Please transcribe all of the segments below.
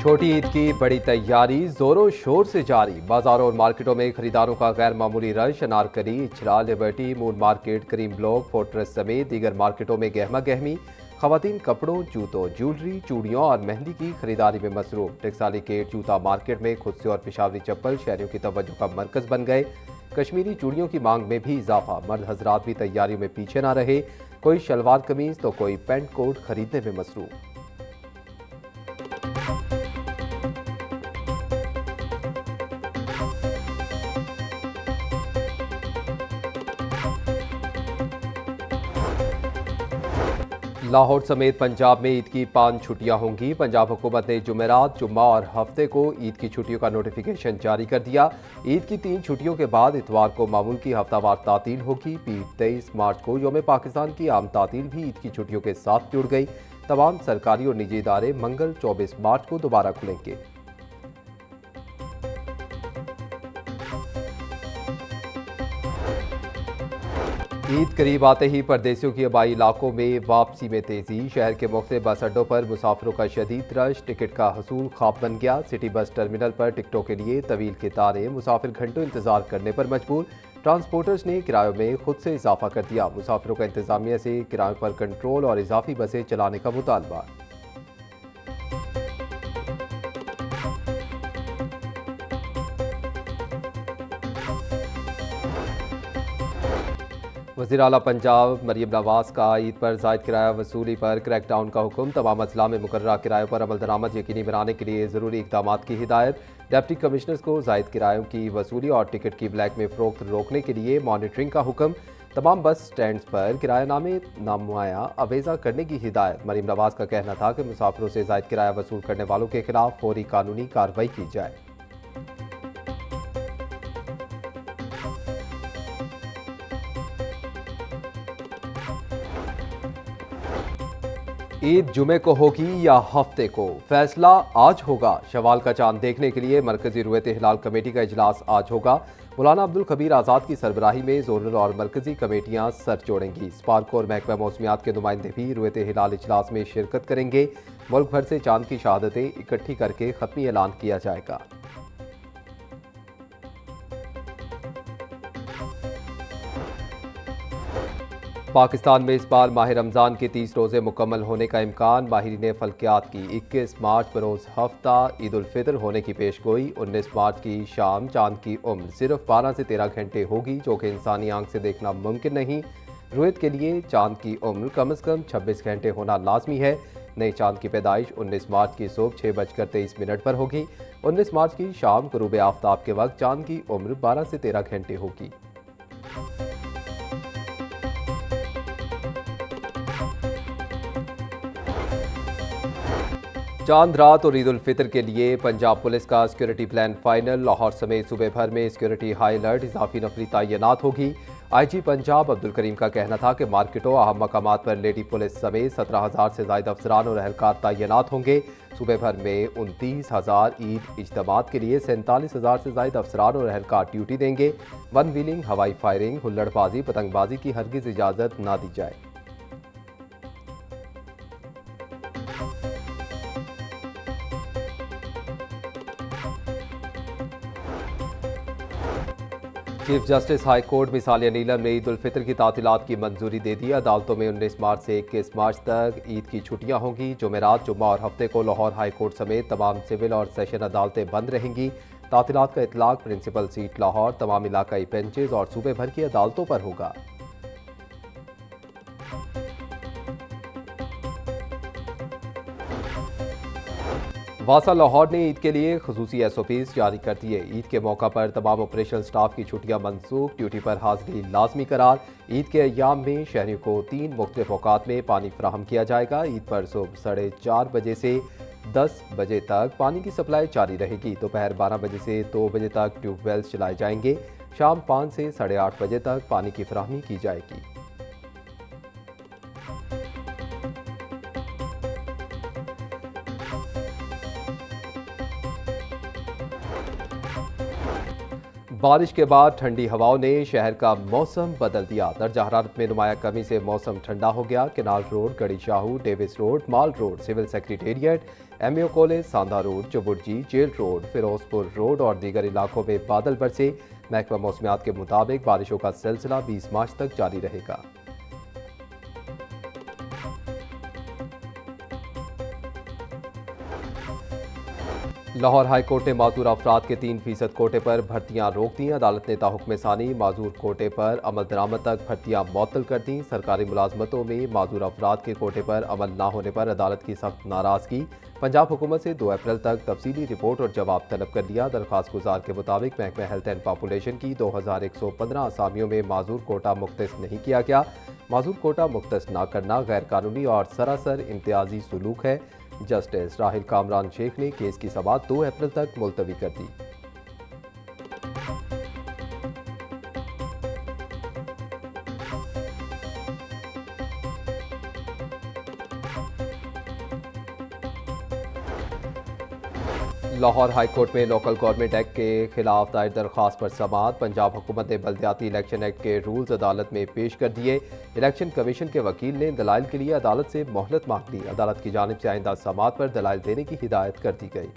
छोटी ईद की बड़ी तैयारी जोरों शोर से जारी। बाजारों और मार्केटों में खरीदारों का गैर मामूली रश। Anarkali, Ichhra, Liberty, Moon market, Karim block, Fortress समेत दीगर मार्केटों में गहमा गहमी। खवातीन कपड़ों, जूतों, ज्वेलरी, चूड़ियों और मेहंदी की खरीदारी में मसरूफ। टेक्साली गेट जूता मार्केट में खुद से और पेशावरी चप्पल शहरियों की तवज्जो का मरकज बन गए। कश्मीरी चूड़ियों की मांग में भी इजाफा। मर्द हजरात भी तैयारियों में पीछे ना रहे। कोई शलवार कमीज तो कोई पेंट कोट खरीदने में मसरूफ। लाहौर समेत पंजाब में ईद की 5 छुट्टियां होंगी। पंजाब हुकूमत ने जुमेरात, जुम्मा और हफ्ते को ईद की छुट्टियों का नोटिफिकेशन जारी कर दिया। ईद की 3 छुट्टियों के बाद इतवार को मामूल की हफ्तावार तातील होगी। 23 मार्च को यौम पाकिस्तान की आम तातील भी ईद की छुट्टियों के साथ जुड़ गई। तमाम सरकारी और निजी इदारे मंगल 24 मार्च को दोबारा खुलेंगे। ईद करीब आते ही परदेसियों की आबाई इलाकों में वापसी में तेजी। शहर के मुख्तलिफ बस अड्डों पर मुसाफिरों का शदीद रश। टिकट का हसूल ख्वाब बन गया। सिटी बस टर्मिनल पर टिकटों के लिए तवील कतारें। मुसाफिर घंटों इंतजार करने पर मजबूर। ट्रांसपोर्टर्स ने किरायों में खुद से इजाफा कर दिया। मुसाफिरों का इंतजामिया से किरायों पर कंट्रोल और इजाफी बसें चलाने का मुतालबा। वज़ीर आला पंजाब मरीम नवाज का ईद पर जायद किराया वसूली पर क्रैकडाउन का हुक्म। तमाम अजला में मुकर्ररा किरायों पर अमल दरामद यकीनी बनाने के लिए ज़रूरी इकदाम की हिदायत। डिप्टी कमिश्नर्स को जायद किरायों की वसूली और टिकट की ब्लैक में फ़रोख्त रोकने के लिए मॉनिटरिंग का हुक्म। तमाम बस स्टैंड्स पर किरायानामे नामुआया अवेजा करने की हिदायत। मरीम नवाज का कहना था कि मुसाफिरों से जायद किराया वसूल करने वालों के खिलाफ फौरी कानूनी कार्रवाई की जाए। ईद जुमे को होगी या हफ्ते को, फैसला आज होगा। शवाल का चांद देखने के लिए मरकजी रुयत हिलाल कमेटी का इजलास आज होगा। मौलाना अब्दुल खबीर आज़ाद की सरबराही में जोनल और मरकजी कमेटियां सर जोड़ेंगी। स्पार्को और महकमा मौसमियात के नुमाइंदे भी रुयत हिलाल इजलास में शिरकत करेंगे। मुल्क भर से चांद की शहादतें इकट्ठी करके खत्मी ऐलान किया जाएगा। पाकिस्तान में इस बार माह रमज़ान के 30 रोज़े मुकम्मल होने का इम्कान। माहिरीन फल्कियात की 21 मार्च बरोज़ हफ्ता ईद उल फितर होने की पेशगोई। 19 मार्च की शाम चांद की उम्र सिर्फ 12 से 13 घंटे होगी, जो कि इंसानी आंख से देखना मुमकिन नहीं। रुयत के लिए चांद की उम्र कम से कम 26 घंटे होना लाजमी है। नए चांद की पैदाइश 19 मार्च की सुबह 6:23 पर होगी। 19 मार्च की शाम गुरूब आफ्ताब के वक्त चांद की उम्र 12 से 13 घंटे होगी। चांद रात और ईद उल फितर के लिए पंजाब पुलिस का सिक्योरिटी प्लान फाइनल। लाहौर समेत सूबे भर में सिक्योरिटी हाई अलर्ट। इजाफी नफरी तैनात होगी। IG पंजाब अब्दुल करीम का कहना था कि मार्केटों अहम मकामात पर लेडी पुलिस समेत 17,000 से ज्यादा अफसरान और अहलकार तैनात होंगे। सूबे भर में 29,000 ईद इज्तिमात के लिए 47,000 से ज्यादा अफसरान और अहलकार ड्यूटी देंगे। वन व्हीलिंग, हवाई फायरिंग, हुल्लड़बाजी, पतंगबाजी की हरगिज इजाजत ना दी जाए। चीफ जस्टिस हाई कोर्ट मिसालिया नीलम ने ईद उल फितर की तातीलात की मंजूरी दे दी। अदालतों में 19 मार्च से 21 मार्च तक ईद की छुट्टियां होंगी। जुमेरात, जुम्मा और हफ्ते को लाहौर हाई कोर्ट समेत तमाम सिविल और सेशन अदालतें बंद रहेंगी। तातीलात का इतलाक प्रिंसिपल सीट लाहौर, तमाम इलाकाई बेंचेज और सूबे भर की अदालतों पर होगा। वासा लाहौर ने ईद के लिए खसूसी SOPs जारी कर दिए। ईद के मौका पर तमाम ऑपरेशनल स्टाफ की छुट्टियां मनसूख। ड्यूटी पर हाजिरी लाजमी करार। ईद के अय्याम में शहरियों को 3 मुख्तलिफ औकात में पानी फराहम किया जाएगा। ईद पर सुबह 4:30 बजे से 10 बजे तक पानी की सप्लाई जारी रहेगी। दोपहर 12 बजे से 2 बजे तक ट्यूबवेल्स चलाए जाएंगे। शाम 5 से 8:30 बजे तक पानी की फराहमी की जाएगी। बारिश के बाद ठंडी हवाओं ने शहर का मौसम बदल दिया। दर्जा हरारत में नुमाया कमी से मौसम ठंडा हो गया। Canal road, Garhi Shahu, Davis road, mall road, civil secretariat, MAO college, Sanda road, Chauburji, jail road, Ferozepur road और दीगर इलाकों में बादल बरसे। महकमा मौसमियात के मुताबिक बारिशों का सिलसिला 20 मार्च तक जारी रहेगा। लाहौर हाई कोर्ट ने माजूर अफराद के 3% कोटे पर भर्तियां रोक दी। अदालत ने ताहुक्म सानी माजूर कोटे पर अमल दरामद तक भर्तियां मुअत्तल कर दी। सरकारी मुलाजमतों में माजूर अफराद के कोटे पर अमल न होने पर अदालत की सख्त नाराजगी। पंजाब हुकूमत से 2 अप्रैल तक तफसीली रिपोर्ट और जवाब तलब कर लिया। दरख्वास्त गुजार के मुताबिक महकमा हेल्थ एंड पॉपुलेशन की 2115 असामियों में माजूर कोटा मुख्तस नहीं किया गया। माजूर कोटा मुख्तस न करना गैर कानूनी और सरासर इम्तियाजी सलूक है। जस्टिस राहिल कामरान शेख ने केस की समाअत 2 अप्रैल तक मुलतवी कर दी। लाहौर हाई कोर्ट में लोकल गवर्नमेंट एक्ट के खिलाफ दायर दरख्वास्त पर समाअत। पंजाब हुकूमत ने बल्दियाती इलेक्शन एक्ट के रूल्स अदालत में पेश कर दिए। इलेक्शन कमीशन के वकील ने दलाइल के लिए अदालत से मोहलत मांग ली। अदालत की जानिब से आइंदा समाअत पर दलाइल देने की हिदायत कर दी गई।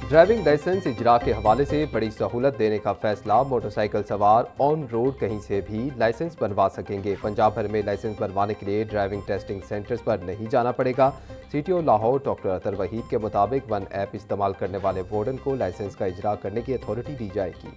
ड्राइविंग लाइसेंस इजरा के हवाले से बड़ी सहूलत देने का फैसला। मोटरसाइकिल सवार ऑन रोड कहीं से भी लाइसेंस बनवा सकेंगे। पंजाब भर में लाइसेंस बनवाने के लिए ड्राइविंग टेस्टिंग सेंटर्स पर नहीं जाना पड़ेगा। CTO लाहौर डॉक्टर अतर वहीद के मुताबिक वन ऐप इस्तेमाल करने वाले वार्डन को लाइसेंस का इजरा करने की अथॉरिटी दी जाएगी।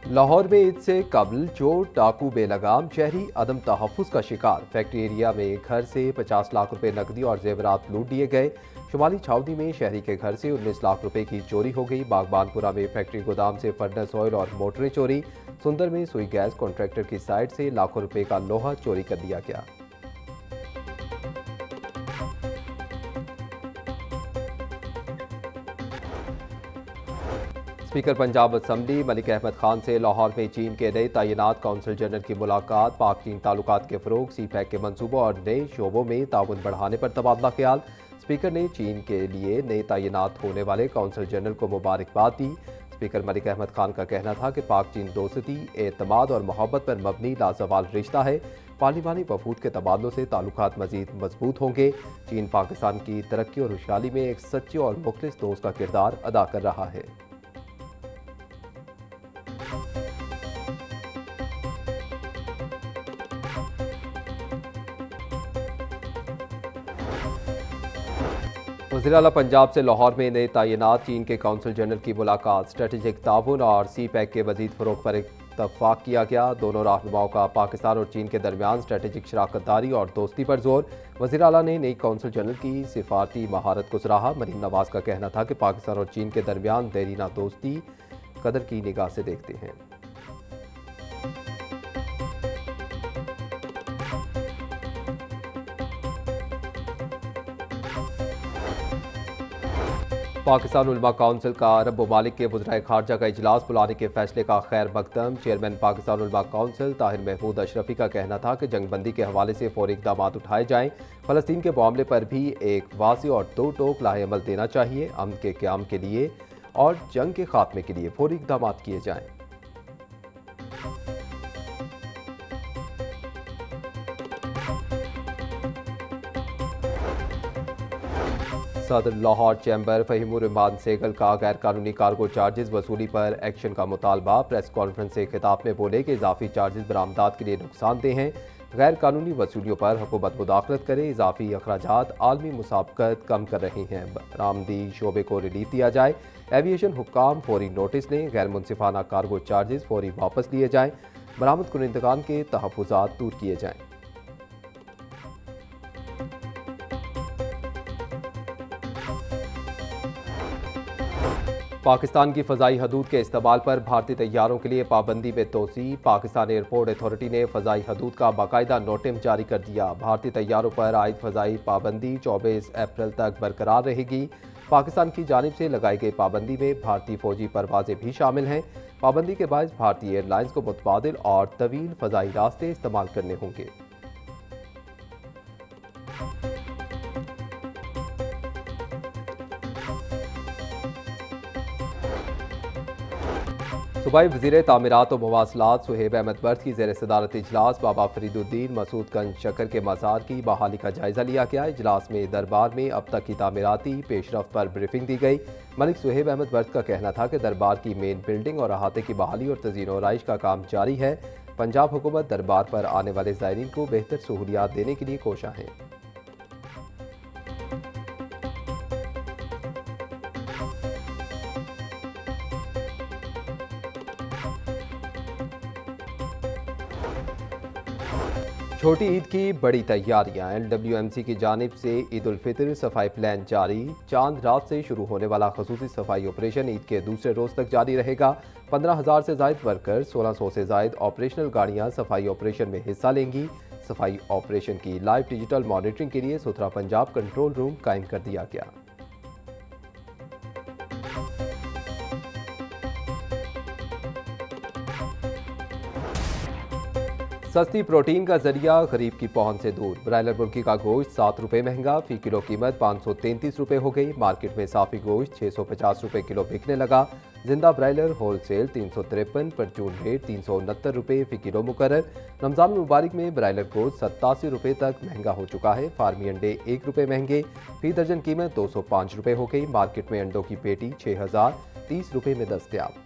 लाहौर में ईद से कबल चोर डाकू बेलगाम, शहरी अदम तहफ़्फ़ुज़ का शिकार। फैक्ट्री एरिया में घर से 50 लाख रुपए नकदी और जेवरात लूट लिए गए। शुमाली छावनी में शहरी के घर से 19 लाख रुपए की चोरी हो गई। बागबानपुरा में फैक्ट्री गोदाम से फर्नेस ऑयल और मोटरें चोरी। सुंदर में सुई गैस कॉन्ट्रैक्टर की साइट से लाखों रुपए का लोहा चोरी कर लिया गया। स्पीकर पंजाब असम्बली मलिक अहमद खान से लाहौर में चीन के नए तैनात कौंसल जनरल की मुलाकात। पाक चीन ताल्लुकात के फ़रोग, CPEC के मनसूबों और नए शोबों में ताउन बढ़ाने पर तबादला ख्याल। स्पीकर ने चीन के लिए नए तैनात होने वाले कौंसल जनरल को मुबारकबाद दी। स्पीकर मलिक अहमद खान का कहना था कि पाक चीन दोस्ती, एतमाद और मोहब्बत पर मबनी लाजवाल रिश्ता है। पार्लिमानी वफूद के तबादलों से ताल्लुकात मजीद मजबूत होंगे। चीन पाकिस्तान की तरक्की और खुशहाली में एक सच्चे और मुखलिस दोस्त का किरदार अदा कर रहा है। वज़ीर आला पंजाब से लाहौर में नए तैनात चीन के कौंसल जनरल की मुलाकात। स्ट्रेटेजिक ताउन और CPEC के मजीद फ़रोग पर इत्तफाक किया गया। दोनों रहनुमाओं का पाकिस्तान और चीन के दरमियान स्ट्रेटेजिक शराकतदारी और दोस्ती पर जोर। वज़ीर आला ने नई कौंसल जनरल की सिफारती महारत को सराहा। मरीम नवाज का कहना था कि पाकिस्तान और चीन के दरमियान देरीना दोस्ती कदर की निगाह से देखते हैं। पाकिस्तान उलमा काउंसिल का अरब ममालिक के वज़राए खारजा का इजलास बुलाने के फैसले का खैर मकदम। चेयरमैन पाकिस्तान उलमा काउंसिल ताहिर महमूद अशरफी का कहना था कि जंगबंदी के हवाले से फौरी इक़दाम उठाए जाएँ। फ़लस्तीन के मामले पर भी एक वाज़ेह और दो टोक लाहे अमल देना चाहिए। अमन के क़याम के लिए और जंग के खात्मे के लिए फौरी इक़दाम किए जाएँ। सदर लाहौर चैम्बर फ़हीमुर रहमान सेगल का गैर कानूनी कार्गो चार्जेस वसूली पर एक्शन का मुतालबा। प्रेस कॉन्फ्रेंस से खिताब में बोले कि इजाफी चार्जेस बरामदात के लिए नुकसानदेह हैं। गैर कानूनी वसूलियों पर हुकूमत मुदाखलत करे। इजाफी अखराजात आलमी मुसाबकत कम कर रही हैं। बरामदी शोबे को रिलीफ दिया जाए। एविएशन हुक्काम फौरी नोटिस लें। गैर मुनसिफाना कार्गो चार्जेस फौरी वापस लिए जाएँ। बरामद कुनिंदगान के तहफ़्फ़ुज़ात दूर किए जाएँ। पाकिस्तान की फ़ज़ाई हदूद के इस्तेमाल पर भारतीय तैयारों के लिए पाबंदी में तोसी। पाकिस्तान एयरपोर्ट अथॉरिटी ने फ़ज़ाई हदूद का बाकायदा नोटिस जारी कर दिया। भारतीय तैयारों पर आयद फ़ज़ाई पाबंदी 24 अप्रैल तक बरकरार रहेगी। पाकिस्तान की जानिब से लगाई गई पाबंदी में भारतीय फ़ौजी परवाजें भी शामिल हैं। पाबंदी के बाद भारतीय एयरलाइंस को मुतबादिल और तवील फ़ज़ाई रास्ते इस्तेमाल करने होंगे। सूबाई वज़ीर तामीरात और मवासलात सुहेब अहमद बर्द की ज़ेर सदारत इजलास बाबा फरीदुद्दीन मसूदगंज शक्कर के मज़ार की बहाली का जायज़ा लिया गया। इजलास में दरबार में अब तक की तामीराती पेशरफ पर ब्रीफिंग दी गई। मलिक सुहेब अहमद बर्द का कहना था कि दरबार की मेन बिल्डिंग और अहाते की बहाली और तज़ीन और आइश का काम जारी है। पंजाब हुकूमत दरबार पर आने वाले ज़ायरीन को बेहतर सहूलियात देने के लिए कोशा है। छोटी ईद की बड़ी तैयारियां। LWMC की जानिब से ईद उल फितर सफाई प्लान जारी। चांद रात से शुरू होने वाला खसूसी सफाई ऑपरेशन ईद के दूसरे रोज तक जारी रहेगा। 15,000 से जायद वर्कर, 1600 से जायद ऑपरेशनल गाड़ियां सफाई ऑपरेशन में हिस्सा लेंगी। सफाई ऑपरेशन की लाइव डिजिटल मॉनिटरिंग के लिए सुथरा पंजाब कंट्रोल रूम कायम कर दिया गया। सस्ती प्रोटीन का जरिया गरीब की पहुंच से दूर। ब्रायलर मुर्गी का गोश्त 7 रुपये महंगा, फी किलो कीमत 533 रुपये हो गई। मार्केट में साफी गोश्त 650 रुपये किलो बिकने लगा। जिंदा ब्रायलर होलसेल 353, परचून रेट 369 रुपये फी किलो मुकर्रर। रमजान मुबारक में ब्रायलर गोश्त 87 रुपये तक महंगा हो चुका है। फार्मी अंडे 1 रुपये महंगे, फी दर्जन कीमत 205 रुपये हो गई। मार्केट में अंडों की पेटी 6030 रुपये में दस्तयाब।